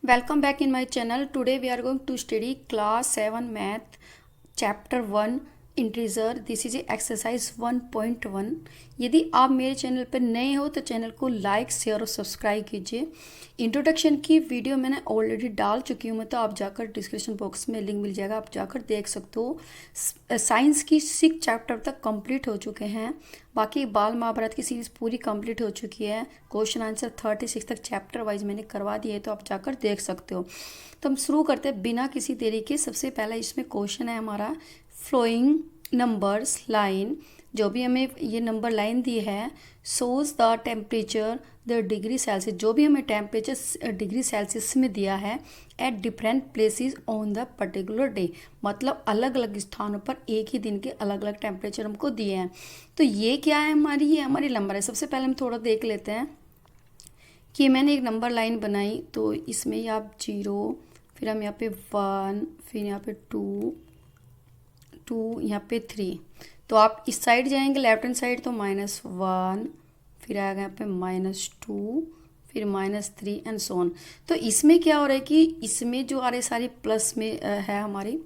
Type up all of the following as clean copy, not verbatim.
Welcome back in my channel. Today we are going to study class 7 math chapter 1 integer. This is exercise 1.1. यदि आप मेरे channel पर नए हो तो चैनल को लाइक शेयर और सब्सक्राइब कीजिए. इंट्रोडक्शन की वीडियो मैंने ऑलरेडी डाल चुकी हूँ, तो आप जाकर डिस्क्रिप्शन बॉक्स में लिंक मिल जाएगा, आप जाकर देख सकते हो. साइंस की 6 चैप्टर तक कंप्लीट हो चुके हैं. बाकी बाल महाभारत की सीरीज़ पूरी कंप्लीट हो चुकी है. क्वेश्चन आंसर 36 तक चैप्टर वाइज मैंने करवा दिए, तो आप जाकर देख सकते हो. तो हम शुरू करते हैं बिना किसी देरी के. सबसे पहला इसमें क्वेश्चन है हमारा फ्लोइंग नंबर्स लाइन. जो भी हमें ये नंबर लाइन दी है, shows the temperature the degree Celsius. जो भी हमें टेम्परेचर डिग्री सेल्सियस में दिया है at different places on the particular day. मतलब अलग अलग स्थानों पर एक ही दिन के अलग अलग टेम्परेचर हमको दिए हैं. तो ये क्या है हमारी, ये हमारी नंबर है. सबसे पहले हम थोड़ा देख लेते हैं कि मैंने एक नंबर लाइन बनाई. तो इसमें ये आप 0, फिर हम यहाँ पे 1, फिर यहाँ पे 2, यहाँ पे 3. तो आप इस साइड जाएंगे लेफ्ट हैंड साइड तो -1, फिर आएगा यहाँ पे -2, फिर -3 एंड सो ऑन. तो इसमें क्या हो रहा है कि इसमें जो आ रहे सारी प्लस में है हमारी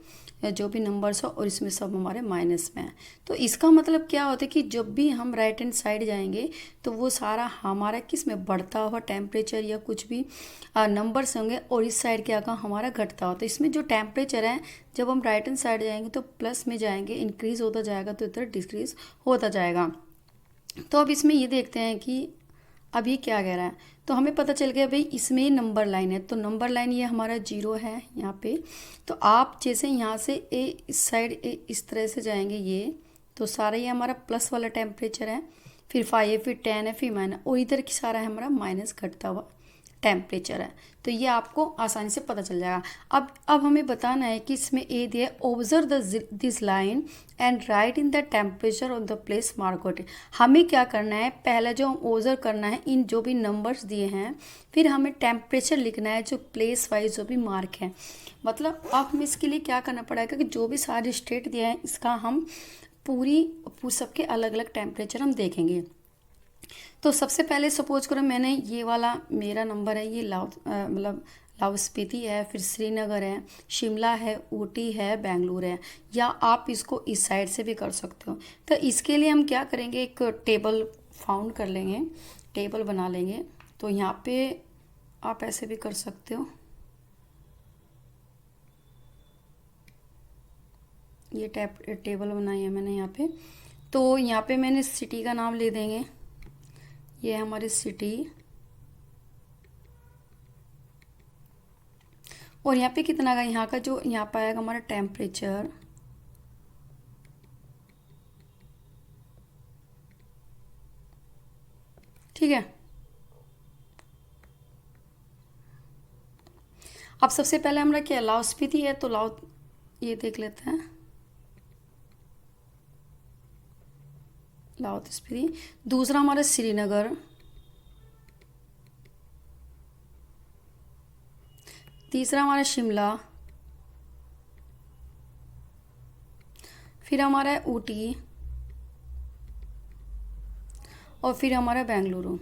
जो भी नंबर्स हो, और इसमें सब हमारे माइनस में है. तो इसका मतलब क्या होता है कि जब भी हम राइट हैंड साइड जाएंगे तो वो सारा हमारा किस में बढ़ता हुआ टेम्परेचर या कुछ भी नंबर्स होंगे, और इस साइड क्या होगा हमारा घटता हुआ. तो इसमें जो टेम्परेचर है जब हम राइट हैंड साइड जाएंगे तो प्लस में जाएंगे, इंक्रीज होता जाएगा, तो इधर डिक्रीज होता जाएगा. तो अब इसमें ये देखते हैं कि अब ये क्या कह रहा है. तो हमें पता चल गया भाई इसमें नंबर लाइन है. तो नंबर लाइन ये हमारा 0 है यहाँ पे. तो आप जैसे यहाँ से इस साइड इस तरह से जाएंगे ये, तो सारा ये हमारा प्लस वाला टेम्परेचर है, फिर 5 फिर 10 है, फिर माइनस, और इधर की सारा है हमारा माइनस घटता हुआ टेम्परेचर है. तो ये आपको आसानी से पता चल जाएगा. अब हमें बताना है कि इसमें ए दिया observe this line and right in the temperature on the place mark. हमें क्या करना है, पहले जो हम ऑब्जर्व करना है इन जो भी नंबर्स दिए हैं, फिर हमें टेम्परेचर लिखना है जो प्लेस वाइज जो भी मार्क है. मतलब अब हमें इसके लिए क्या करना पड़ेगा कि जो भी सारे स्टेट दिया है इसका हम सबके अलग अलग टेम्परेचर हम देखेंगे. तो सबसे पहले सपोज करो मैंने ये वाला मेरा नंबर है, ये मतलब लाहौल स्पीति है, फिर श्रीनगर है, शिमला है, ऊटी है, बेंगलुरु है, या आप इसको इस साइड से भी कर सकते हो. तो इसके लिए हम क्या करेंगे, एक टेबल फाउंड कर लेंगे, टेबल बना लेंगे. तो यहाँ पे आप ऐसे भी कर सकते हो. ये टेबल बनाई है मैंने यहाँ पे. तो यहाँ पे मैंने सिटी का नाम ले देंगे, ये है हमारी सिटी. और यहाँ पे कितना का, यहाँ का जो यहाँ पे आएगा हमारा टेम्परेचर, ठीक है. अब सबसे पहले हमारा क्या लाहौल स्पीति है, तो लाहौल ये देख लेते हैं, लाहौल स्पीति. दूसरा हमारा श्रीनगर, तीसरा हमारा शिमला, फिर हमारा है ऊटी, और फिर हमारा बेंगलुरु.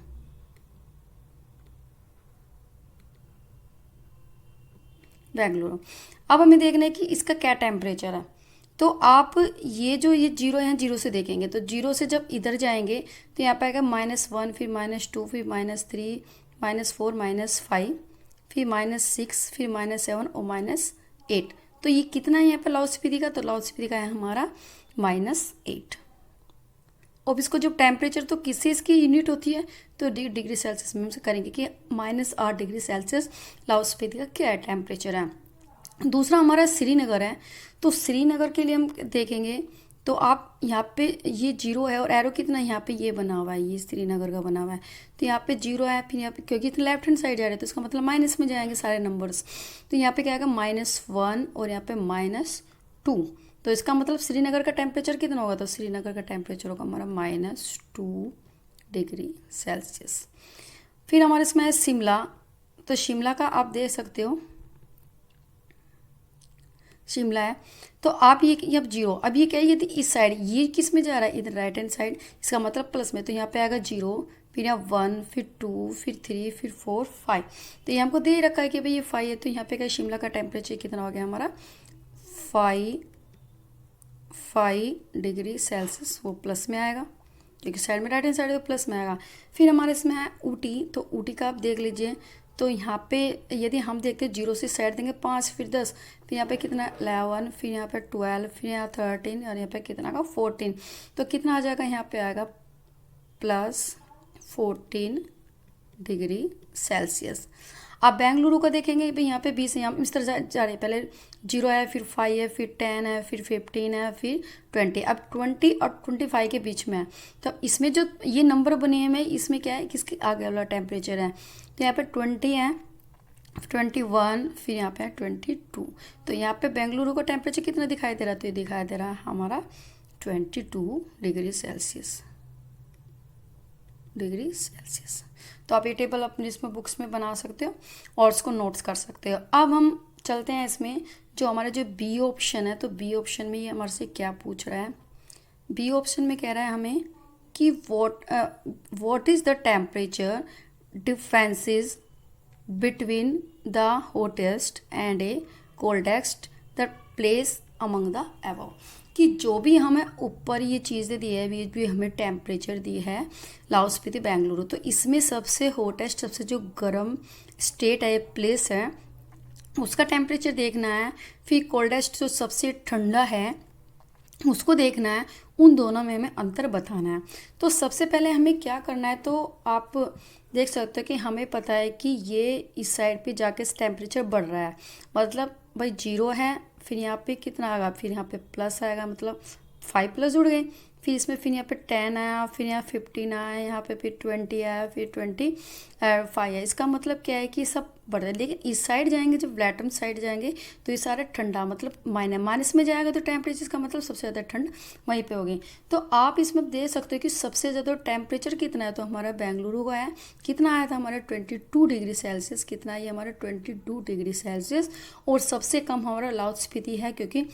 अब हमें देखना है कि इसका क्या टेम्परेचर है. तो आप ये जो ये 0 है, 0 से देखेंगे, तो 0 से जब इधर जाएंगे तो यहाँ पे आएगा -1, फिर -2, फिर -3, -4, -5, फिर -6, फिर -7 और -8. तो ये कितना है यहाँ पे लाहौल स्पीति का, तो लाहौल स्पीति का है हमारा -8. अब इसको जो टेम्परेचर तो किससे इसकी यूनिट होती है, तो डिग्री सेल्सियस में हम से करेंगे कि -8 डिग्री सेल्सियस लाहौल स्पीति का क्या टेम्परेचर है. दूसरा हमारा श्रीनगर है. तो श्रीनगर के लिए हम देखेंगे, तो आप यहाँ पे ये 0 है, और एरो कितना यहाँ पे ये बना हुआ है, ये श्रीनगर का बना हुआ है. तो यहाँ पे 0 है, फिर यहाँ पे क्योंकि लेफ्ट हैंड साइड जा रहे हैं तो इसका मतलब माइनस में जाएंगे सारे नंबर्स. तो यहाँ पे क्या आएगा -1, और यहाँ पे -2. तो इसका मतलब श्रीनगर का टेम्परेचर कितना होगा, तो श्रीनगर का टेम्परेचर होगा हमारा -2 डिग्री सेल्सियस. फिर हमारे इसमें है शिमला. तो शिमला का आप देख सकते हो, शिमला है. तो आप ये अब 0, अब ये क्या है, यदि इस साइड ये किस में जा रहा है, इधर राइट हैंड साइड, इसका मतलब प्लस में, तो यहाँ पे आएगा 0, फिर यहाँ 1, फिर 2, फिर 3, फिर 4, 5। तो ये हमको दे रखा है कि भाई ये 5 है, तो यहाँ पे क्या शिमला का टेम्परेचर कितना हो गया हमारा 5 डिग्री सेल्सियस, वो प्लस में आएगा क्योंकि साइड में राइट हैंड साइड तो प्लस में आएगा। फिर हमारे इसमें है ऊटी, तो ऊटी का आप देख लीजिए। तो यहाँ पे यदि हम देखते हैं 0 से साइड देंगे 5, फिर 10, फिर यहाँ पे कितना 11, फिर यहाँ पे 12, फिर यहाँ 13 और यहाँ पे कितना का 14। तो कितना आ जाएगा यहाँ पे आएगा +14 डिग्री सेल्सियस। आप बेंगलुरु का देखेंगे भाई यहाँ पे 20 है, हम इस तरह जा रहे हैं। पहले 0 है, फिर 5 है, फिर 10 है, फिर 15 है, फिर 20। अब 20 और 25 के बीच में है। तो इसमें जो ये नंबर बने हैं इसमें क्या है, किसके आगे वाला टेम्परेचर है। तो यहाँ पे 20 है, 21, फिर यहाँ पे है 22। तो यहाँ पे बेंगलुरु का टेम्परेचर कितना दिखाई दे रहा है, तो ये दिखाई दे रहा है हमारा 22 डिग्री सेल्सियस। तो आप ये टेबल अपने इसमें बुक्स में बना सकते हो और इसको नोट्स कर सकते हो। अब हम चलते हैं इसमें जो हमारे जो बी ऑप्शन है। तो बी ऑप्शन में ये हमारे से क्या पूछ रहा है, बी ऑप्शन में कह रहा है हमें कि what is the temperature differences between the hottest and A coldest the place among the above. कि जो भी हमें ऊपर ये चीज़ें दी है, भी हमें टेम्परेचर दी है लाहौल स्पीति बेंगलुरु, तो इसमें सबसे हॉटेस्ट, सबसे जो गर्म स्टेट है, प्लेस है, उसका टेम्परेचर देखना है। फिर कोल्डेस्ट जो सबसे ठंडा है उसको देखना है। उन दोनों में हमें अंतर बताना है। तो सबसे पहले हमें क्या करना है, तो आप देख सकते हो कि हमें पता है कि ये इस साइड पे जाके टेम्परेचर बढ़ रहा है, मतलब भाई 0 है, फिर यहाँ पे कितना आएगा, फिर यहाँ पे प्लस आएगा, मतलब 5 प्लस जुड़ गए। फिर इसमें फिर यहाँ पे 10 आया, फिर यहाँ 15 आया, यहाँ पे फिर 20 आया, फिर 25 आया। इसका मतलब क्या है कि सब बढ़ रहा है। लेकिन इस साइड जाएंगे, जब ब्लैटम साइड जाएंगे तो ये सारा ठंडा, मतलब माइनस में जाएगा, तो टेम्परेचर का मतलब सबसे ज़्यादा ठंड वहीं पे होगी। तो आप इसमें देख सकते हो कि सबसे ज़्यादा टेम्परेचर कितना है, तो हमारा बेंगलुरु का है, कितना आया था हमारा 22 डिग्री सेल्सियस। कितना है हमारा 22 डिग्री सेल्सियस। और सबसे कम हमारा लाहौल स्पीति है, क्योंकि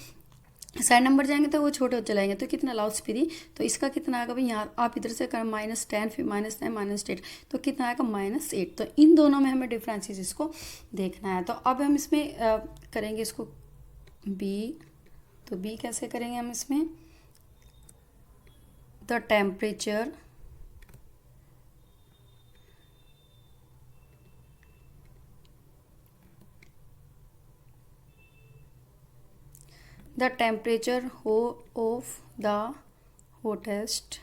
साइड नंबर जाएंगे तो वो छोटे होते चलाएंगे। तो कितना लाहौल स्पीति, तो इसका कितना आएगा भाई, यहाँ आप इधर से करें -10, फिर -10, -8, तो कितना आएगा -8। तो इन दोनों में हमें डिफरेंसेस इसको देखना है। तो अब हम इसमें करेंगे इसको बी। तो बी कैसे करेंगे हम इसमें, the temperature of the hottest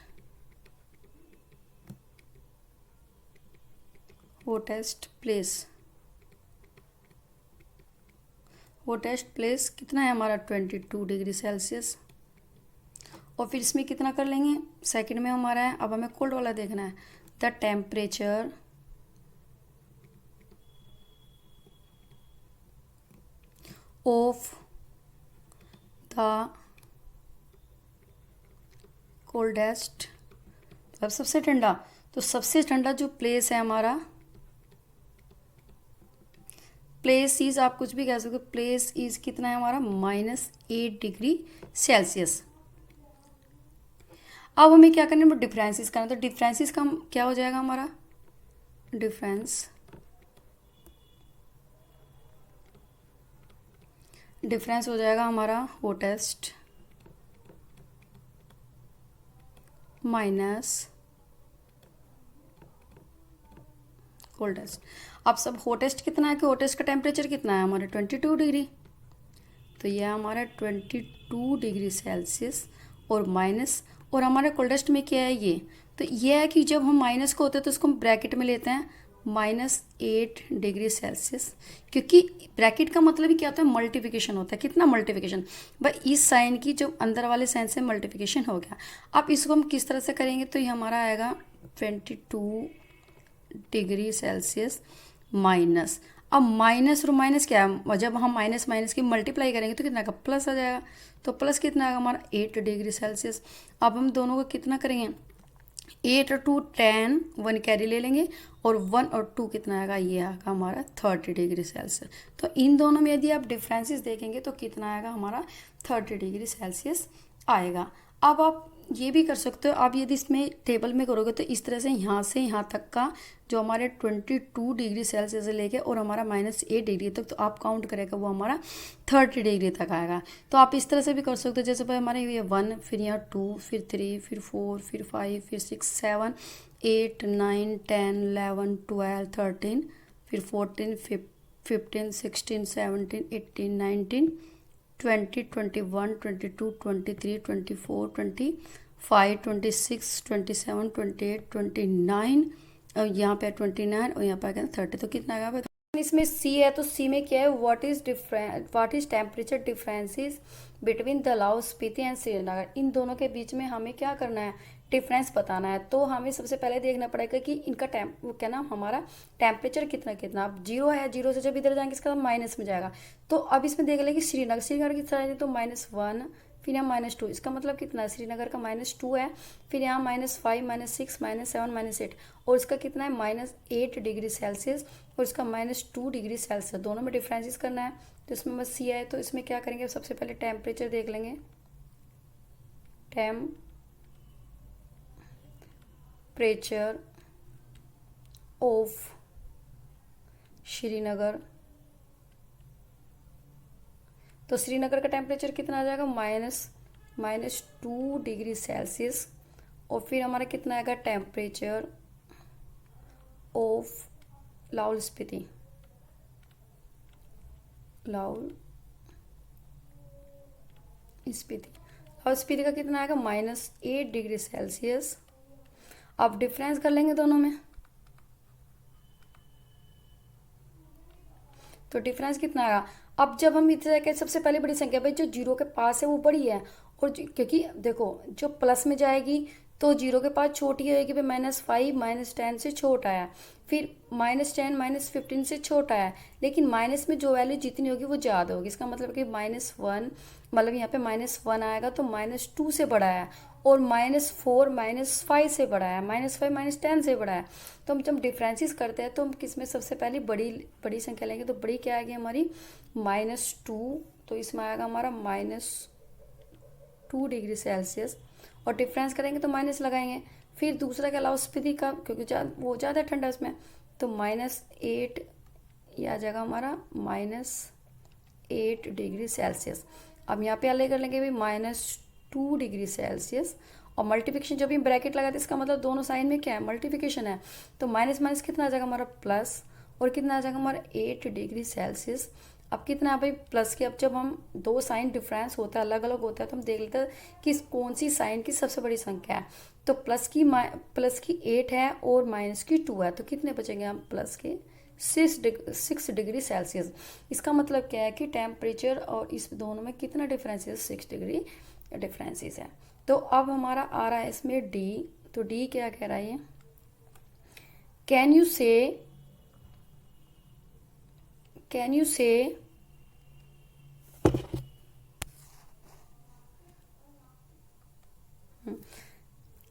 place कितना है हमारा 22 डिग्री सेल्सियस। और फिर इसमें कितना कर लेंगे, सेकंड में हमारा है। अब हमें कोल्ड वाला देखना है, the temperature of the coldest. अब सबसे ठंडा, तो सबसे ठंडा जो प्लेस है हमारा, प्लेस इज, आप कुछ भी कह सकते हो, प्लेस इज कितना है हमारा -8 डिग्री सेल्सियस। अब हमें क्या करना है, डिफरेंसेस करना। तो डिफरेंसेस का क्या हो जाएगा हमारा, डिफरेंस हो जाएगा हमारा हॉटेस्ट माइनस कोल्डेस्ट। अब सब हॉटेस्ट कितना है, कि हॉटेस्ट का टेम्परेचर कितना है हमारा 22 डिग्री। तो यह हमारा 22 डिग्री सेल्सियस और माइनस, और हमारे कोल्डेस्ट में क्या है ये, तो ये है कि जब हम माइनस को होते हैं तो इसको हम ब्रैकेट में लेते हैं, -8 डिग्री सेल्सियस। क्योंकि ब्रैकेट का मतलब ही क्या होता है, मल्टीप्लिकेशन होता है। कितना मल्टीप्लिकेशन, भाई इस साइन की जो अंदर वाले साइन से मल्टीप्लिकेशन हो गया। अब इसको हम किस तरह से करेंगे, तो ये हमारा आएगा 22 डिग्री सेल्सियस माइनस। अब माइनस और माइनस क्या है, जब हम माइनस माइनस की मल्टीप्लाई करेंगे तो कितना का प्लस आ जाएगा। तो प्लस कितना आएगा हमारा 8 डिग्री सेल्सियस। अब हम दोनों को कितना करेंगे, 8 और 2 10, 1 कैरी ले लेंगे, और 1 और 2 कितना आएगा, ये आएगा हमारा 30 डिग्री सेल्सियस। तो इन दोनों में यदि आप डिफरेंसेस देखेंगे तो कितना आएगा हमारा 30 डिग्री सेल्सियस आएगा। अब आप ये भी कर सकते हो आप, यदि इसमें टेबल में करोगे तो इस तरह से यहाँ तक का जो हमारे 22 डिग्री सेल्सियस से लेके और हमारा -8 डिग्री तक, तो आप काउंट करेगा वो हमारा 30 डिग्री तक आएगा। तो आप इस तरह से भी कर सकते हो, जैसे भाई हमारे ये 1, फिर यहाँ 2, फिर 3, फिर 4, फिर 5, फिर 6, 7, 8, 9, 10, 11, 12, 13, फिर 14, 15, 16, 17, 18, 19, 20, 21, 22, 23, 24, 25, 26, 27, 28, 29, और यहाँ पे 29 और यहाँ पे आ 30। तो कितना आएगा? इसमें सी है, तो सी में क्या है, what is temperature differences between the Lahaul Spiti and Srinagar. इन दोनों के बीच में हमें क्या करना है, डिफरेंस बताना है। तो हमें सबसे पहले देखना पड़ेगा कि इनका क्या नाम, हमारा टेम्परेचर कितना कितना। अब 0 है, 0 से जब इधर जाएंगे इसका माइनस में जाएगा। तो अब इसमें देख लेंगे श्रीनगर की तरह, तो -1, फिर यहाँ -2, इसका मतलब कितना है, श्रीनगर का -2 है, फिर यहाँ -5, -6, -7, -8, और इसका कितना है -8 डिग्री सेल्सियस, और इसका -2 डिग्री सेल्सियस, दोनों में डिफरेंसेस करना है। तो इसमें बस सी है, तो इसमें क्या करेंगे, सबसे पहले टेम्परेचर देख लेंगे, टेम्परेचर ऑफ श्रीनगर। तो श्रीनगर का टेम्परेचर कितना आ जाएगा, -2 डिग्री सेल्सियस, और फिर हमारा कितना आएगा टेम्परेचर ऑफ लाहौल स्पीति, लाहौल स्पीति का कितना आएगा -8 डिग्री सेल्सियस। अब डिफरेंस कर लेंगे दोनों में, तो डिफरेंस कितना आएगा। अब जब हम इस तरह के, सबसे पहले बड़ी संख्या भाई जो 0 के पास है वो बड़ी है, और क्योंकि देखो जो प्लस में जाएगी तो 0 के पास छोटी होगी भाई, -5 -10 से छोटा है, फिर -10 -15 से छोटा है, लेकिन माइनस में जो वैल्यू जितनी होगी वो ज़्यादा होगी। इसका मतलब कि -1, मतलब यहाँ पे -1 आएगा तो -2 से बड़ा है, और -4 -5 से बड़ा है, -5 -10 से बड़ा है। तो हम जब डिफरेंसेस करते हैं तो हम किस में सबसे पहले बड़ी संख्या लेंगे, तो बड़ी क्या आएगी हमारी -2, तो इसमें आएगा हमारा -2 डिग्री सेल्सियस, और डिफरेंस करेंगे तो माइनस लगाएंगे। फिर दूसरा क्या, लाहौल स्पीति का, क्योंकि वो ज़्यादा ठंडा है उसमें, तो -8 ये आ जाएगा हमारा -8 डिग्री सेल्सियस। अब यहाँ पे अलग कर लेंगे भाई -2 डिग्री सेल्सियस, और मल्टीप्लिकेशन जब भी ब्रैकेट लगाते हैं इसका मतलब दोनों साइन में क्या है, मल्टीप्लिकेशन है। तो माइनस माइनस कितना आ जाएगा हमारा प्लस, और कितना आ जाएगा हमारा 8 डिग्री सेल्सियस। अब कितना है भाई प्लस के, अब जब हम दो साइन डिफरेंस होता है, अलग अलग होता है, तो हम देख लेते हैं कि कौन सी साइन की सबसे बड़ी संख्या है। तो प्लस की 8 है और माइनस की 2 है, तो कितने बचेंगे हम, प्लस के 6 डिग्री सेल्सियस। इसका मतलब क्या है कि टेम्परेचर और इस दोनों में कितना डिफरेंस है, 6 डिग्री डिफरेंसेस है। तो अब हमारा आ रहा है इसमें डी, तो डी क्या कह रहा है, कैन यू से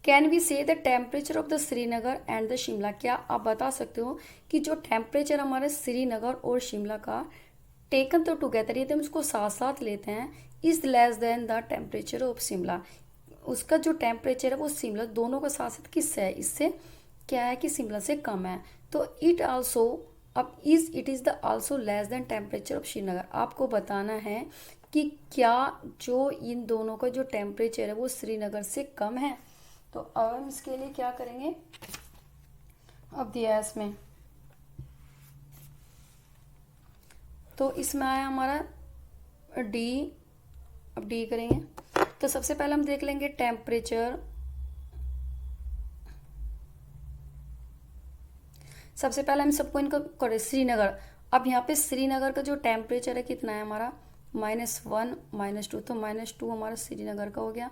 कैन वी से the temperature of the Srinagar and the Shimla. क्या आप बता सकते हो कि जो टेम्परेचर हमारे श्रीनगर और शिमला का टेकन तो टुगेदर, यदि हम उसको साथ साथ लेते हैं, is less than the temperature of Shimla, उसका जो टेम्परेचर है वो शिमला, दोनों का साथ साथ किससे है, इससे क्या है कि शिमला से कम है। तो इट आल्सो, अब it is the also less than temperature of Srinagar. आपको बताना है कि क्या जो इन दोनों का जो टेम्परेचर है वो श्रीनगर से कम है। तो अब हम इसके लिए क्या करेंगे, अब दिया है इसमें, तो इसमें आया हमारा डी। अब डी करेंगे तो सबसे पहले हम देख लेंगे टेम्परेचर, सबसे पहले हम सबको इनको करें श्रीनगर। अब यहाँ पे श्रीनगर का जो टेम्परेचर है कितना है हमारा, -1 -2, तो -2 हमारा श्रीनगर का हो गया।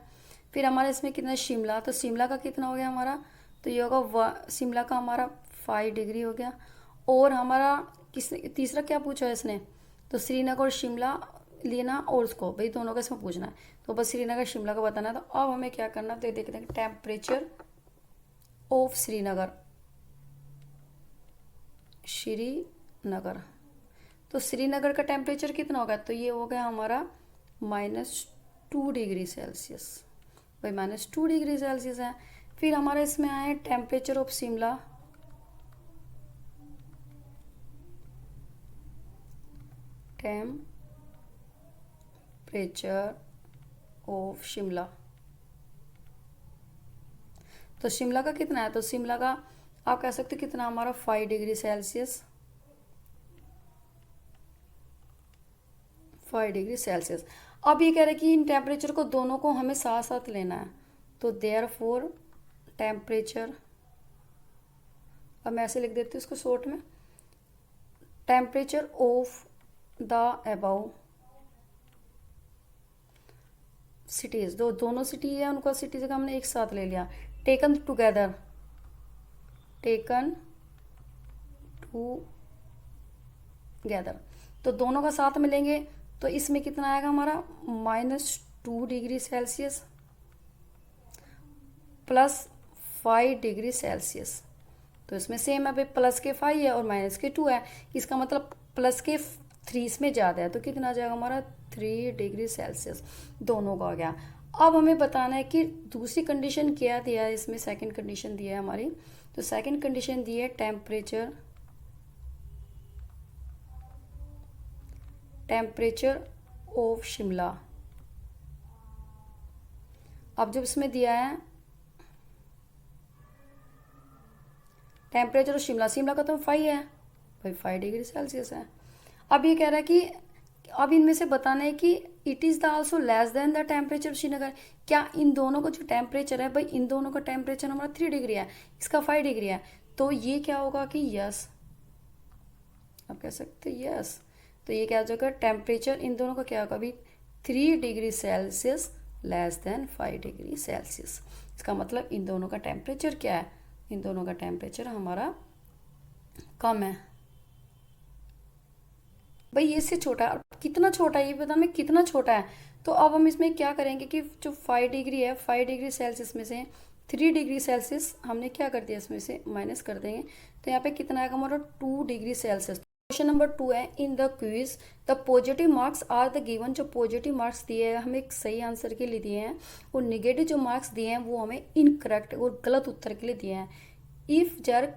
फिर हमारा इसमें कितना शिमला, तो शिमला का कितना हो गया हमारा, तो ये होगा शिमला का हमारा 5 डिग्री हो गया। और हमारा तीसरा क्या पूछा है इसने, तो श्रीनगर और शिमला लेना, और उसको भाई दोनों का इसमें पूछना है, तो बस श्रीनगर शिमला का बताना है। तो अब हमें क्या करना है, तो देखते हैं टेम्परेचर ऑफ श्रीनगर, तो श्रीनगर का टेम्परेचर कितना होगा, तो ये हो गया हमारा -2 डिग्री सेल्सियस। भाई -2 डिग्री सेल्सियस है। फिर हमारा इसमें आया temperature of Shimla, temperature of Shimla, तो शिमला का कितना है, तो शिमला का आप कह सकते हो कितना हमारा 5 डिग्री सेल्सियस, 5 डिग्री सेल्सियस। अब ये कह रहे हैं कि इन टेम्परेचर को दोनों को हमें साथ साथ लेना है, तो देयरफॉर टेम्परेचर, अब मैं ऐसे लिख देती हूँ इसको शॉर्ट में, temperature of the above cities, दोनों सिटी है उनका सिटी जगह हमने एक साथ ले लिया, टेकन टूगेदर, टेकन टूगेदर, तो दोनों का साथ मिलेंगे तो इसमें कितना आएगा हमारा -2 degree Celsius plus 5 degree Celsius, तो इसमें सेम है भाई, प्लस के 5 है और माइनस के 2 है, इसका मतलब प्लस के 3 इसमें ज़्यादा है, तो कितना आ जाएगा हमारा 3 डिग्री सेल्सियस, दोनों का आ गया। अब हमें बताना है कि दूसरी कंडीशन क्या दिया है इसमें, सेकंड कंडीशन दिया है हमारी, तो सेकंड कंडीशन दी है टेम्परेचर ऑफ शिमला। अब जब इसमें दिया है टेम्परेचर ऑफ शिमला, शिमला का तो 5 है भाई, 5 डिग्री सेल्सियस है। अब ये कह रहा है कि अब इनमें से बताना है कि it is the also less than the temperature of Srinagar, क्या इन दोनों का जो टेम्परेचर है भाई, इन दोनों का टेम्परेचर हमारा 3 डिग्री है, इसका 5 डिग्री है, तो ये क्या होगा कि यस, आप कह सकते हैं यस, तो ये क्या हो जाएगा, टेम्परेचर इन दोनों का क्या होगा अभी 3 degree Celsius less than 5 degree Celsius, इसका मतलब इन दोनों का टेम्परेचर क्या है, इन दोनों का टेम्परेचर हमारा कम है भाई, ये इससे छोटा है, कितना छोटा है ये बता मैं, कितना छोटा है, तो अब हम इसमें क्या करेंगे कि जो 5 डिग्री है, 5 डिग्री सेल्सियस में से 3 डिग्री सेल्सियस हमने क्या कर दिया, इसमें से माइनस कर देंगे, तो यहाँ पे कितना आएगा हमारा 2 डिग्री सेल्सियस। क्वेश्चन नंबर 2 है, in the quiz the positive marks are the given, जो पॉजिटिव मार्क्स दिए हैं हमें एक सही आंसर के लिए दिए हैं, और निगेटिव जो मार्क्स दिए हैं वो हमें इनकरेक्ट और गलत उत्तर के लिए दिए हैं। इफ जर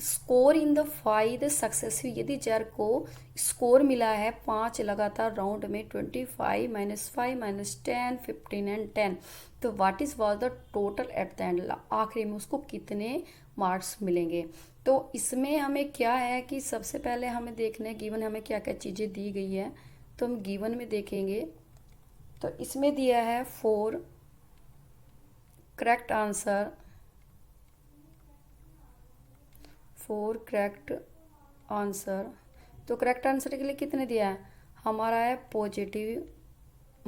स्कोर इन द 5 सक्सेसिव, यदि जर को स्कोर मिला है 5 लगातार राउंड में, 25 -5 -10 15 एंड 10, तो what is was the total at the end, आखिरी में उसको कितने मार्क्स मिलेंगे। तो इसमें हमें क्या है कि सबसे पहले हमें देखना है गिवन हमें क्या क्या चीज़ें दी गई है, तो हम गिवन में देखेंगे, तो इसमें दिया है 4 करेक्ट आंसर, 4 करेक्ट आंसर, तो करेक्ट आंसर के लिए कितने दिया है, हमारा है पॉजिटिव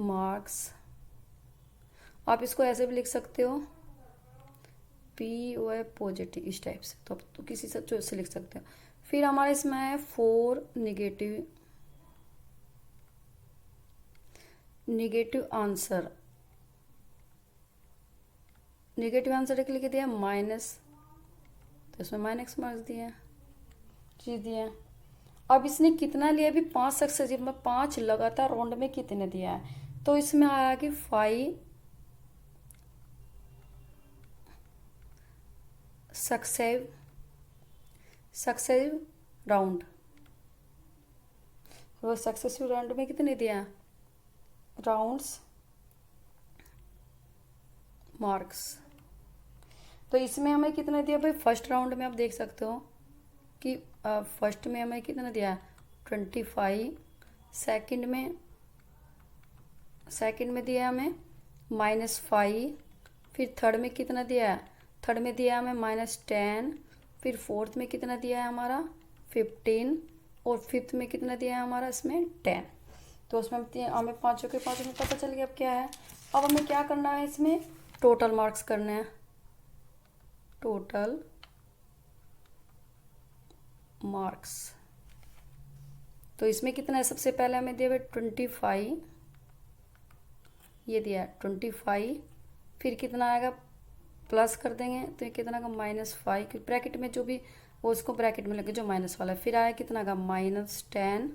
मार्क्स, आप इसको ऐसे भी लिख सकते हो PO पॉजिटिव, इस टाइप से, तो आप तो किसी से चॉइस से लिख सकते हो। फिर हमारा इसमें है 4 निगेटिव आंसर, निगेटिव आंसर के लिए दिया माइनस, तो इसमें माइनस मार्क्स दिए हैं, चीज दिए हैं। अब इसने कितना लिया अभी 5 सक्सेसिव में, 5 लगातार राउंड में कितने दिया है, तो इसमें आया कि 5 सक्सेसिव राउंड, वो सक्सेसिव राउंड में कितने दिया राउंड्स मार्क्स, तो इसमें हमें कितना दिया भाई, फर्स्ट राउंड में आप देख सकते हो कि फर्स्ट में हमें कितना दिया 25, सेकंड में दिया हमें -5, फिर थर्ड में कितना दिया है, थर्ड में दिया हमें -10, फिर फोर्थ में कितना दिया है हमारा 15, और फिफ्थ में कितना दिया है हमारा इसमें 10, तो उसमें हमें पाँचों के पाँचों में पता चल गया अब क्या है। अब हमें क्या करना है, इसमें टोटल मार्क्स करने हैं, टोटल मार्क्स, तो इसमें कितना है, सबसे पहले हमें दिया है 25, ये दिया है 25, फिर कितना आएगा प्लस कर देंगे तो ये कितना का -5, ब्रैकेट में जो भी वो उसको ब्रैकेट में लगे जो माइनस वाला है, फिर आया कितना का -10,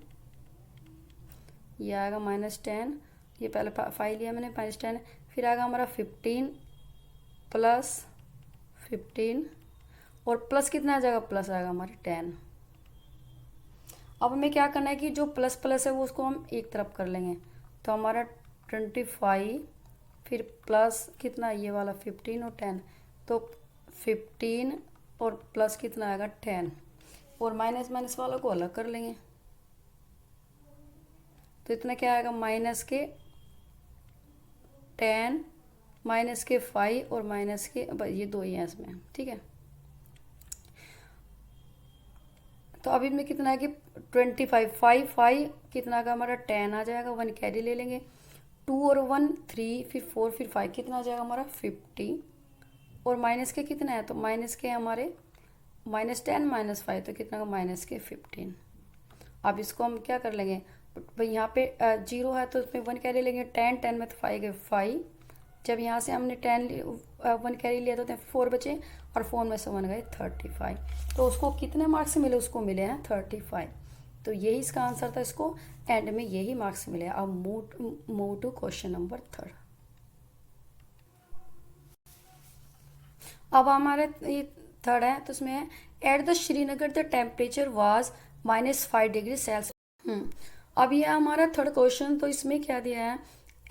ये आएगा -10, ये पहले 5 लिया मैंने -10, फिर आएगा हमारा 15 प्लस 15 और प्लस कितना आ जाएगा, प्लस आएगा हमारे 10। अब हमें क्या करना है कि जो प्लस प्लस है वो उसको हम एक तरफ कर लेंगे, तो हमारा 25 फिर प्लस कितना ये वाला 15 और 10, तो 15 और प्लस कितना आएगा 10, और माइनस माइनस वालों को अलग कर लेंगे, तो इतना क्या आएगा माइनस के 10 माइनस के 5 और माइनस के ये दो ही हैं इसमें, ठीक है। तो अभी में कितना है कि 25 5 कितना का हमारा 10 आ जाएगा, 1 कैरी ले लेंगे, 2 और 1 3 फिर 4 फिर 5 कितना आ जाएगा हमारा 50, और माइनस के कितना है, तो माइनस के हमारे -10 -5 तो कितना का माइनस के 15। अब इसको हम क्या कर लेंगे, भाई यहाँ पे 0 है तो उसमें 1 कैरी लेंगे, 10 10 में तो 5 गए 5, जब यहाँ से हमने 1 कैरी लिया तो 4 बचे, और 4 में से 1 गए 35, तो उसको कितने मार्क्स मिले, उसको मिले हैं 35। तो यही इसका आंसर था, इसको एंड में यही मार्क्स मिले। अब मूव टू क्वेश्चन नंबर 3। अब हमारे ये 3rd है, तो उसमें है at the Srinagar the temperature was -5 degree Celsius. अब ये हमारा 3rd क्वेश्चन, तो इसमें क्या दिया है,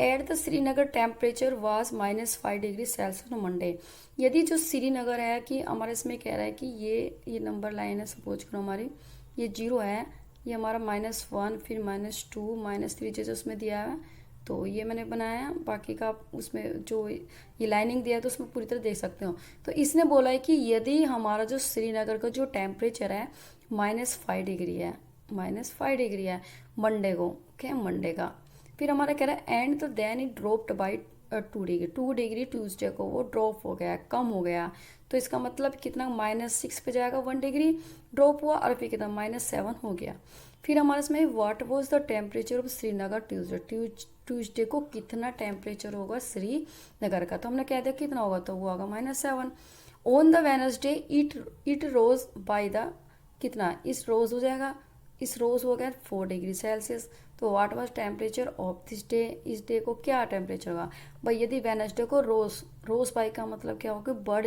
at the Srinagar temperature was -5 degree Celsius Monday. यदि जो श्रीनगर है कि हमारे इसमें कह रहा है कि ये नंबर लाइन है, सपोज करो हमारी ये 0 है, ये हमारा -1 फिर -2 -3 जैसे उसमें दिया है, तो ये मैंने बनाया है, बाकी का उसमें जो ये लाइनिंग दिया है तो उसमें पूरी तरह देख सकते हो। तो इसने बोला है कि यदि हमारा जो श्रीनगर का जो टेम्परेचर है -5 डिग्री है, -5 डिग्री है मंडे को, क्या मंडे का, फिर हमारा कह रहा है एंड तो then it dropped by 2 degree Tuesday को वो ड्रॉप हो गया, कम हो गया, तो इसका मतलब कितना -6 पे जाएगा, 1 डिग्री ड्रॉप हुआ, और फिर कितना -7 हो गया। फिर हमारे इसमें what was the temperature of Srinagar Tuesday को कितना टेम्परेचर होगा श्रीनगर का, तो हमने कह दिया कितना होगा, तो वो होगा -7। On the Wednesday it rose by the कितना, इस रोज हो जाएगा, इस रोज हो गया 4 डिग्री सेल्सियस। तो what was temperature of this day, इस डे को क्या टेम्परेचर होगा भाई, यदि वेनसडे को रोज बाई का मतलब क्या होगा, बढ़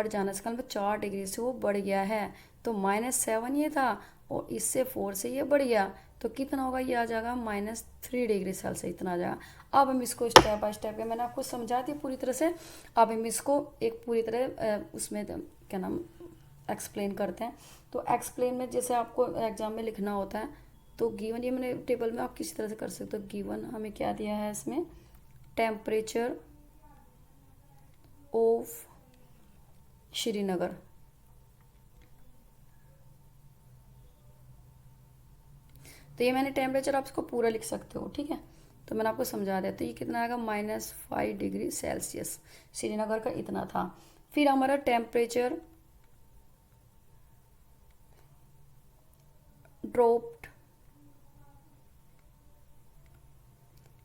जाना इसका मतलब 4 डिग्री से वो बढ़ गया है, तो -7 ये था, और इससे 4 से ये बढ़ गया, तो कितना होगा, ये आ जाएगा -3 डिग्री सेल्सियस, इतना आ जाएगा। अब हम इसको स्टेप बाय स्टेप के मैंने आपको समझा दी पूरी तरह से, अब हम इसको एक पूरी तरह उसमें क्या नाम एक्सप्लेन करते हैं। तो एक्सप्लेन में जैसे आपको एग्जाम में लिखना होता है, तो गिवन ये मैंने टेबल में आप किसी तरह से कर सकते हो। गिवन हमें क्या दिया है इसमें, टेम्परेचर ऑफ श्रीनगर, तो ये मैंने टेम्परेचर आप इसको पूरा लिख सकते हो, ठीक है। तो मैंने आपको समझा दिया, तो ये कितना आएगा -5 डिग्री सेल्सियस, श्रीनगर का इतना था। फिर हमारा टेम्परेचर ड्रॉप्ड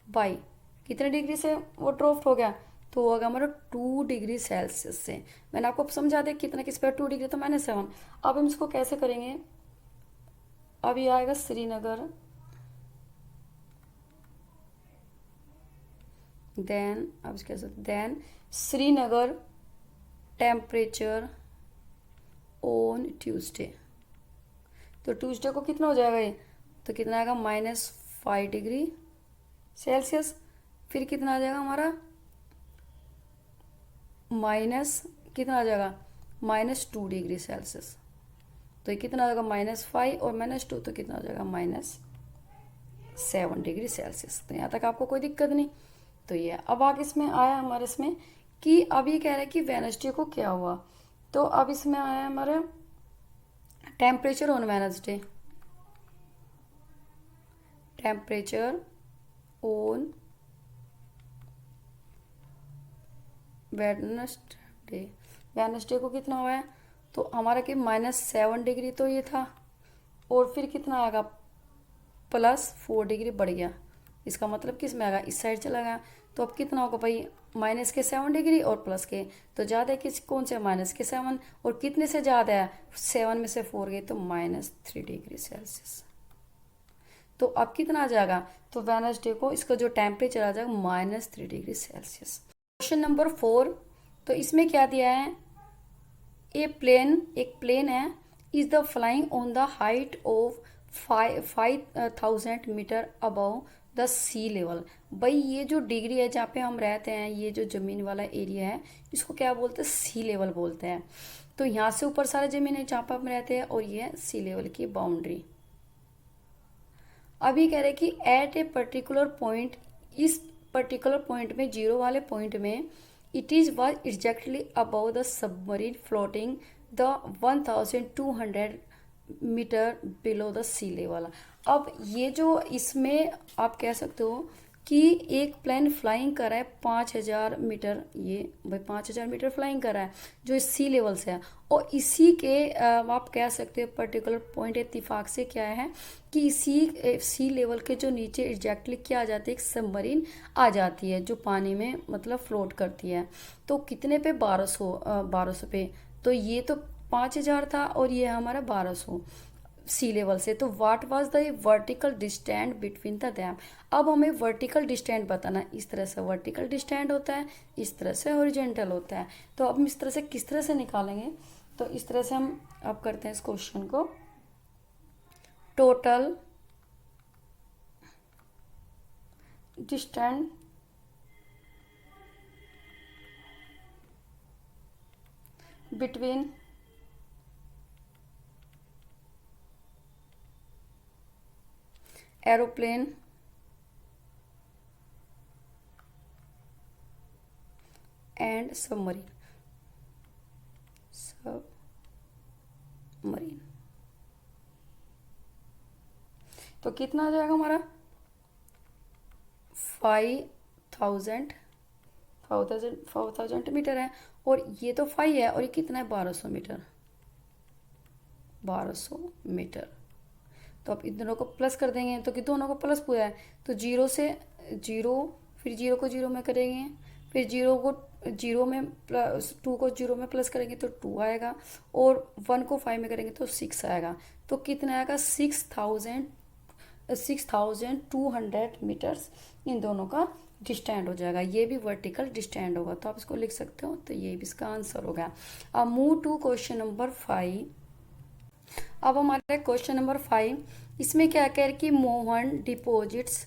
बाई कितने डिग्री से वो ड्रॉप हो गया, तो वो होगा हमारा 2 डिग्री सेल्सियस से। मैंने आपको समझा दिया कितना किस पर 2 डिग्री, तो -7। अब हम इसको कैसे करेंगे, अब ये आएगा श्रीनगर, देन अब कैसे, then Srinagar temperature on Tuesday, तो ट्यूसडे को कितना हो जाएगा ये, तो कितना आएगा -5 डिग्री सेल्सियस, फिर कितना आ जाएगा हमारा कितना आ जाएगा -2 डिग्री सेल्सियस, तो ये कितना आ जाएगा -5 और -2, तो कितना हो जाएगा -7 डिग्री सेल्सियस। तो यहाँ तक आपको कोई दिक्कत नहीं। तो ये अब आगे इसमें आया हमारे इसमें कि अब ये कह रहा है कि वेडनेसडे को क्या हुआ, तो अब इसमें आया हमारा temperature on Wednesday, temperature on Wednesday को कितना हुआ है, तो हमारा कि -7 डिग्री तो ये था, और फिर कितना आएगा +4 डिग्री बढ़ गया, इसका मतलब किस में आएगा, इस साइड चला गया। तो अब कितना होगा भाई, -7 डिग्री और प्लस के, तो ज़्यादा है किस कौन से, -7, और कितने से ज़्यादा है, 7 में से 4 गए, तो -3 डिग्री सेल्सियस। तो अब कितना आ जाएगा, तो वेडनेसडे को इसका जो टेम्परेचर आ जाएगा -3 डिग्री सेल्सियस। क्वेश्चन नंबर 4, तो इसमें क्या दिया है, एक प्लेन है, is the flying on the height of 5,000 metre above the sea level. भाई ये जो डिग्री है जहाँ पे हम रहते हैं, ये जो जमीन वाला एरिया है, इसको क्या बोलते हैं, सी लेवल बोलते हैं। तो यहाँ से ऊपर सारा जमीन है जहाँ पर हम रहते हैं, और ये है सी लेवल की बाउंड्री। अभी कह रहे कि एट ए पर्टिकुलर पॉइंट, इस पर्टिकुलर पॉइंट में, जीरो वाले पॉइंट में, it is was exactly above the submarine floating the 1,200 metre below the sea level. अब ये जो इसमें आप कह सकते हो कि एक प्लेन फ्लाइंग कर रहा है 5,000 मीटर, ये भाई 5,000 मीटर फ्लाइंग कर रहा है जो इस सी लेवल से है, और इसी के आप कह सकते हो पर्टिकुलर पॉइंट इत्तेफाक से क्या है कि इसी सी लेवल के जो नीचे एग्जैक्टली क्या आ जाती है, एक सबमरीन आ जाती है जो पानी में मतलब फ्लोट करती है। तो कितने पे, 1200 पे। तो ये तो 5,000 था और ये हमारा 1200 सी लेवल से। तो what was the vertical distance between the dam. अब हमें वर्टिकल डिस्टेंस बताना, इस तरह से वर्टिकल डिस्टेंस होता है, इस तरह से हॉरिजॉन्टल होता है। तो अब हम इस तरह से किस तरह से निकालेंगे, तो इस तरह से हम अब करते हैं इस क्वेश्चन को, total distance between aeroplane and submarine, तो कितना आ जाएगा हमारा 5,000 मीटर है, और ये तो 5 है, और ये कितना है 1200 मीटर, 1200 मीटर। तो अब इन दोनों को प्लस कर देंगे तो कि दोनों को प्लस पूरा है, तो जीरो से जीरो, फिर जीरो को जीरो में करेंगे, फिर जीरो को जीरो में प्लस, 2 को जीरो में प्लस करेंगे तो 2 आएगा, और 1 को 5 में करेंगे तो 6 आएगा। तो कितना आएगा 6,200 मीटर्स इन दोनों का डिस्टेंस हो जाएगा। ये भी वर्टिकल डिस्टेंस होगा, तो आप इसको लिख सकते हो, तो ये भी इसका आंसर होगा। अब मूव टू क्वेश्चन नंबर 5। अब हमारे क्वेश्चन नंबर 5, इसमें क्या कह रहे कि Mohan deposits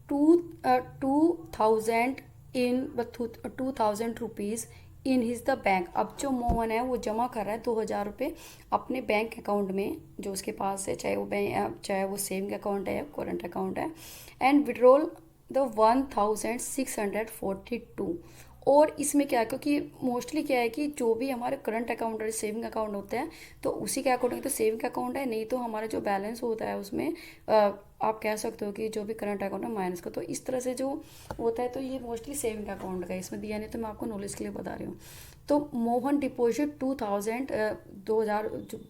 2,000 rupees in his the bank. अब जो मोहन है वो जमा कर रहा है 2,000 रुपये अपने बैंक अकाउंट में जो उसके पास है, चाहे वो सेविंग अकाउंट है या करंट अकाउंट है, एंड विड्रॉल द 1,642। और इसमें क्या है, क्योंकि मोस्टली क्या है कि जो भी हमारे करंट अकाउंट और सेविंग अकाउंट होते हैं तो उसी के अकॉर्डिंग तो सेविंग अकाउंट है, नहीं तो हमारा जो बैलेंस होता है उसमें आप कह सकते हो कि जो भी करंट अकाउंट है माइनस का, तो इस तरह से जो होता है, तो ये मोस्टली सेविंग अकाउंट का इसमें दिया नहीं, तो मैं आपको नॉलेज के लिए बता रही हूँ। तो मोहन डिपॉजिट 2,000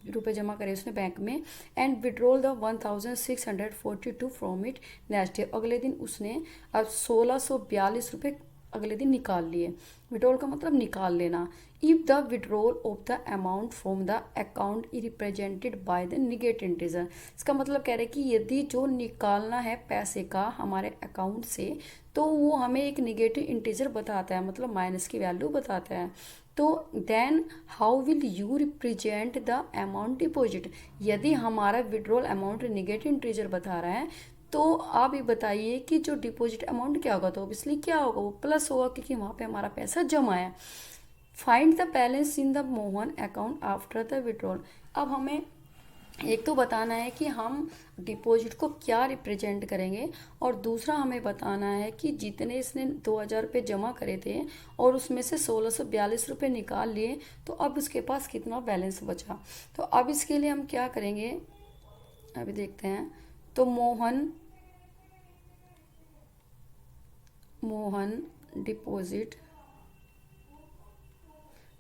रुपये जमा करे उसने बैंक में, and withdrawal the 1,642 from it next day. अगले दिन उसने अब 1,642 रुपये अगले दिन निकाल लिए। विड्रॉल का मतलब निकाल लेना। If the withdrawal of the amount from the account is represented by the negative integer. इसका मतलब कह रहे हैं कि यदि जो निकालना है पैसे का हमारे अकाउंट से, तो वो हमें एक निगेटिव इंटीजर बताता है, मतलब माइनस की वैल्यू बताता है। तो then how will you represent the amount deposit. यदि हमारा विड्रॉल अमाउंट निगेटिव इंटीजर बता रहा है, तो आप ये बताइए कि जो डिपॉजिट अमाउंट क्या होगा, तो ऑब्वियसली क्या होगा, वो प्लस होगा, क्योंकि वहाँ पे हमारा पैसा जमा है। Find the balance in the Mohan account after the withdrawal. अब हमें एक तो बताना है कि हम डिपॉजिट को क्या रिप्रेजेंट करेंगे, और दूसरा हमें बताना है कि जितने इसने 2,000 रुपये जमा करे थे और उसमें से 1,642 रुपये निकाल लिए, तो अब उसके पास कितना बैलेंस बचा। तो अब इसके लिए हम क्या करेंगे, अभी देखते हैं। तो मोहन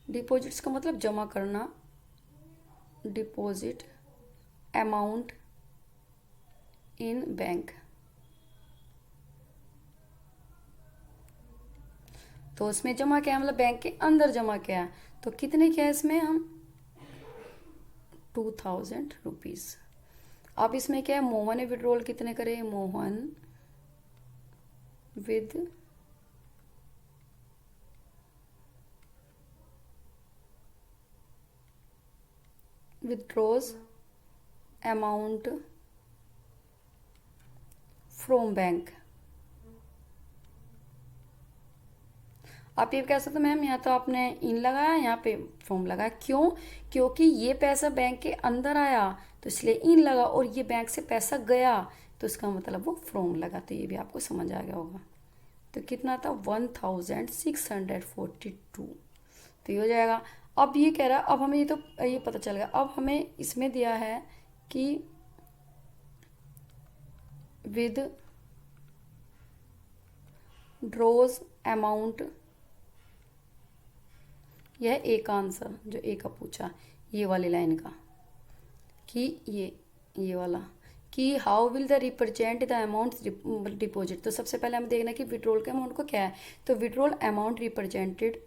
डिपॉजिट्स का मतलब जमा करना, डिपॉजिट अमाउंट इन बैंक। तो उसमें जमा क्या है, मतलब बैंक के अंदर जमा क्या है, तो कितने क्या है इसमें हम 2,000 रुपीज़। अब इसमें क्या है, मोहन ने विड्रॉल कितने करे, Mohan with withdraws amount from bank. आप ये कह सकते हो मैम यहाँ तो आपने इन लगाया, यहाँ पे फ्रॉम लगाया, क्यों, क्योंकि ये पैसा बैंक के अंदर आया तो इसलिए इन लगा, और ये बैंक से पैसा गया तो इसका मतलब वो फ्रॉम लगा। तो ये भी आपको समझ आ गया होगा। तो कितना था, 1642। तो ये हो जाएगा। अब ये कह रहा है, अब हमें ये पता चल गया। अब हमें इसमें दिया है कि विद ड्रॉज अमाउंट, यह ए का आंसर जो ए का पूछा, ये वाली लाइन का, कि ये वाला कि how will the represent the amount deposit. तो सबसे पहले हमें देखना कि विड्रॉल के अमाउंट को क्या है। तो withdrawal amount represented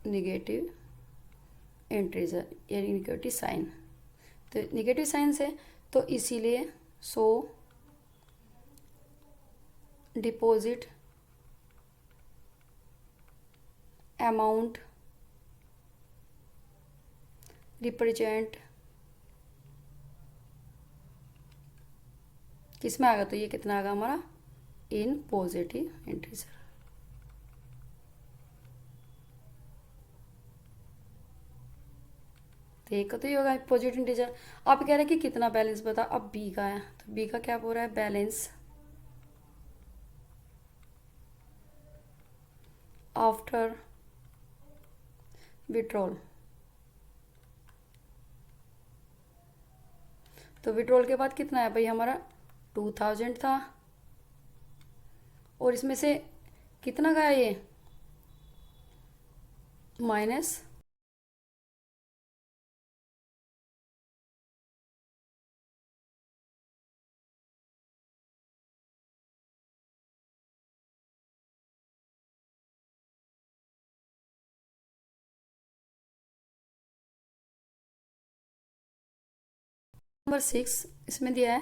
negative integer यानी निगेटिव साइन। तो निगेटिव साइन से तो इसीलिए सो डिपॉजिट अमाउंट रिप्रेजेंट किस में आ गया, तो ये कितना आ गया हमारा, इन पॉजिटिव इंटीजर। तो एक तो ये होगा पॉजिटिव इंटीजर। आप कह रहे हैं कि कितना बैलेंस बता, अब बी का है, तो बी का क्या बोल रहा है, बैलेंस आफ्टर विड्रॉल। तो विड्रॉल के बाद कितना है भाई हमारा, 2000 था, और इसमें से कितना गया ये, माइनस नंबर 6 इसमें दिया है,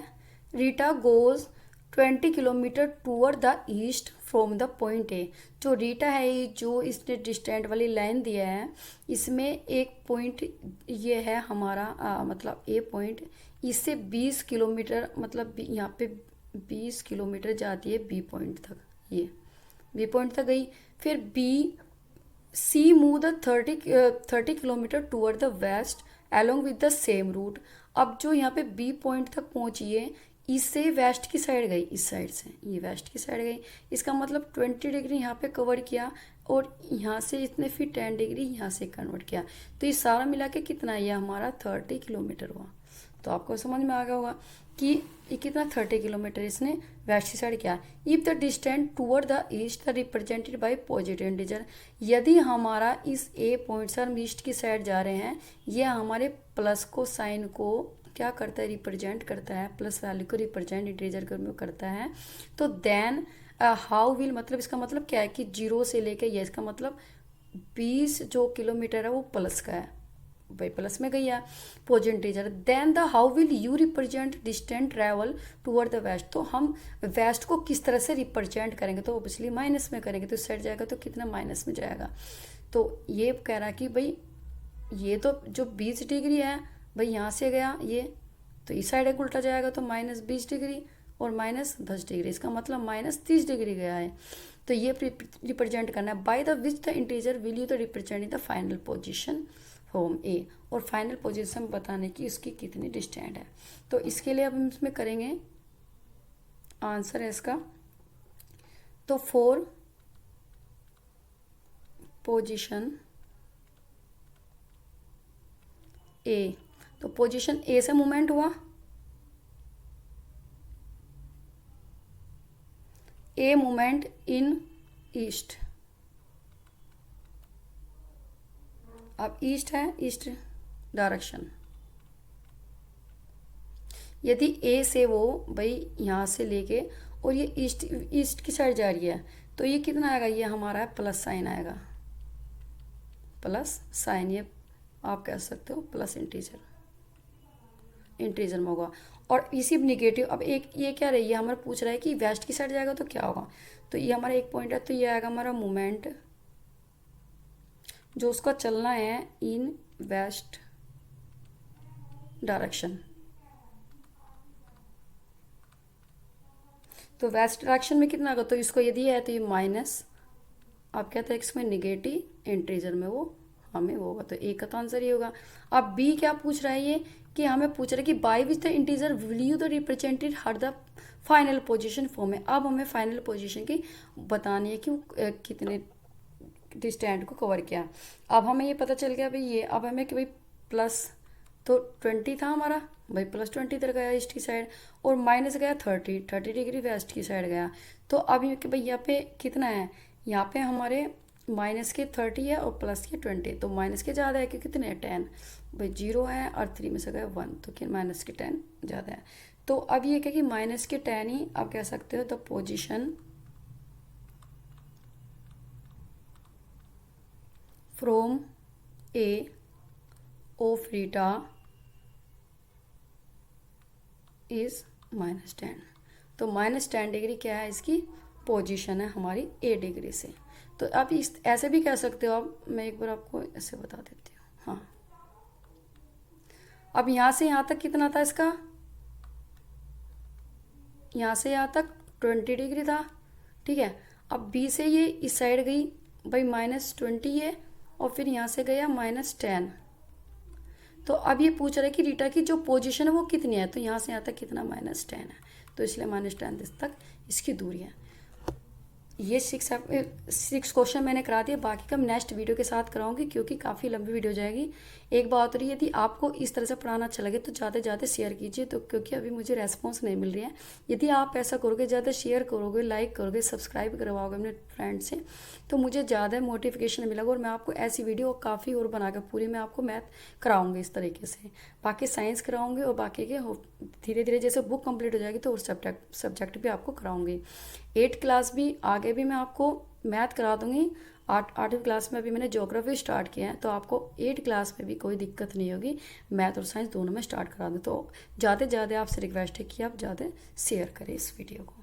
Rita goes 20 kilometre towards the east from the point A. जो रीटा है ये जो इसने डिस्टेंट वाली लाइन दिया है, इसमें एक पॉइंट ये है हमारा मतलब ए पॉइंट, इससे 20 किलोमीटर मतलब यहाँ पे 20 किलोमीटर जाती है बी पॉइंट तक, ये बी पॉइंट तक गई। फिर B C move the 30 kilometre towards the west along with the same route. अब जो यहाँ पे बी पॉइंट तक पहुंची है, इससे वेस्ट की साइड गई, इस साइड से ये वेस्ट की साइड गई, इसका मतलब 20 डिग्री यहाँ पे कवर किया, और यहाँ से इसने फिर 10 डिग्री यहाँ से कन्वर्ट किया। तो ये सारा मिला के कितना, ये हमारा 30 किलोमीटर हुआ। तो आपको समझ में आ गया होगा कि ये कितना 30 किलोमीटर इसने वेस्ट साइड किया। If the distance toward the east the represented by positive integer, यदि हमारा इस ए पॉइंट से हम ईस्ट की साइड जा रहे हैं, ये हमारे प्लस को साइन को क्या करता है, रिप्रेजेंट करता है, प्लस वैल्यू को रिप्रेजेंट इंटीजर में करता है। तो देन हाउ विल मतलब इसका मतलब क्या है कि 0 से लेके ये, इसका मतलब 20 जो किलोमीटर है वो प्लस का है भाई, प्लस में गई है positive integer. Then the how will you represent distant travel toward the west. तो हम वेस्ट को किस तरह से रिप्रेजेंट करेंगे, तो ऑब्वियसली माइनस में करेंगे, तो इस साइड जाएगा तो कितना माइनस में जाएगा। तो ये कह रहा है कि भाई ये तो जो 20 डिग्री है भाई यहाँ से गया ये, तो इस साइड एक उल्टा जाएगा तो -20 डिग्री और -10 डिग्री, इसका मतलब -30 डिग्री गया है। तो ये रिप्रेजेंट करना है। By the which the integer will you the represent in the final position from A, और फाइनल पोजीशन बताने की उसकी कितनी डिस्टेंट है। तो इसके लिए अब हम इसमें करेंगे आंसर है इसका, तो 4 पोजीशन ए, तो पोजीशन ए से मूवमेंट हुआ, ए मूवमेंट इन ईस्ट। अब ईस्ट है, ईस्ट डायरेक्शन, यदि ए से वो भाई यहाँ से लेके और ये ईस्ट की साइड जा रही है, तो ये कितना आएगा, ये हमारा है प्लस साइन आएगा, प्लस साइन, ये आप कह सकते हो प्लस इंटीजर में होगा। और इसी निगेटिव, अब एक ये क्या रही है, हमारा पूछ रहा है कि वेस्ट की साइड जाएगा तो क्या होगा, तो ये हमारा एक पॉइंट है, तो ये आएगा हमारा मोमेंट जो उसका चलना है इन वेस्ट डायरेक्शन। तो वेस्ट डायरेक्शन में कितना होगा, तो इसको यदि है तो ये माइनस, आप कहते हैं इसमें निगेटिव, इंटीजर में वो हमें वो होगा, तो ए का तो आंसर ये होगा। अब बी क्या पूछ रहा है ये, कि हमें पूछ रहा है कि by which the integer will you the represented her the final position form है। अब हमें फाइनल पोजीशन की बतानी है कि वो कितने डिस्टेंट को कवर किया। अब हमें ये पता चल गया भाई, ये अब हमें कि भाई प्लस तो 20 था हमारा, भाई प्लस 20 इधर गया ईस्ट की साइड, और माइनस गया 30 डिग्री वेस्ट की साइड गया। तो अब ये कि भाई यहाँ पे कितना है, यहाँ पे हमारे माइनस के 30 है और प्लस के 20, तो माइनस के ज़्यादा है कि कितने हैं 10, भाई 0 है और 3 में से गया 1, तो कि माइनस के 10 ज़्यादा है। तो अब ये क्या कि माइनस के 10 ही आप कह सकते हो the position from A of Rita is -10। तो -10 डिग्री क्या है, इसकी पोजीशन है हमारी ए डिग्री से। तो आप इस ऐसे भी कह सकते हो आप, मैं एक बार आपको ऐसे बता देती हूँ। हाँ, अब यहाँ से यहाँ तक कितना था इसका, यहाँ से यहाँ तक 20 डिग्री था, ठीक है। अब बी से ये इस साइड गई भाई -20 है, और फिर यहाँ से गया -10। तो अब ये पूछ रहा है कि रीटा की जो पोजीशन है वो कितनी है, तो यहाँ से यहाँ तक कितना -10 है, तो इसलिए -10 तक इसकी दूरी है। ये 6 क्वेश्चन मैंने करा दिए, बाकी का नेक्स्ट वीडियो के साथ कराऊंगी क्योंकि काफ़ी लंबी वीडियो जाएगी। एक बात और, यदि आपको इस तरह से पढ़ाना अच्छा लगे तो ज़्यादा से ज़्यादा शेयर कीजिए, तो क्योंकि अभी मुझे रेस्पॉन्स नहीं मिल रही है। यदि आप ऐसा करोगे, ज़्यादा शेयर करोगे, लाइक करोगे, सब्सक्राइब करवाओगे अपने फ्रेंड से, तो मुझे ज़्यादा मोटिफिकेशन मिलेगा और मैं आपको ऐसी वीडियो काफ़ी और बनाकर पूरी मैं आपको मैथ कराऊंगी इस तरीके से। बाकी साइंस कराऊंगी और बाकी के धीरे धीरे जैसे बुक कंप्लीट हो जाएगी तो और सब्जेक्ट भी आपको कराऊंगी। 8th क्लास भी आगे भी मैं आपको मैथ करा दूंगी। 8वीं क्लास में अभी मैंने ज्योग्राफी स्टार्ट किया है, तो आपको 8th क्लास में भी कोई दिक्कत नहीं होगी, मैथ और साइंस दोनों में स्टार्ट करा दूँ। तो ज़्यादा से ज़्यादा आपसे रिक्वेस्ट है कि आप ज़्यादा शेयर करें इस वीडियो को।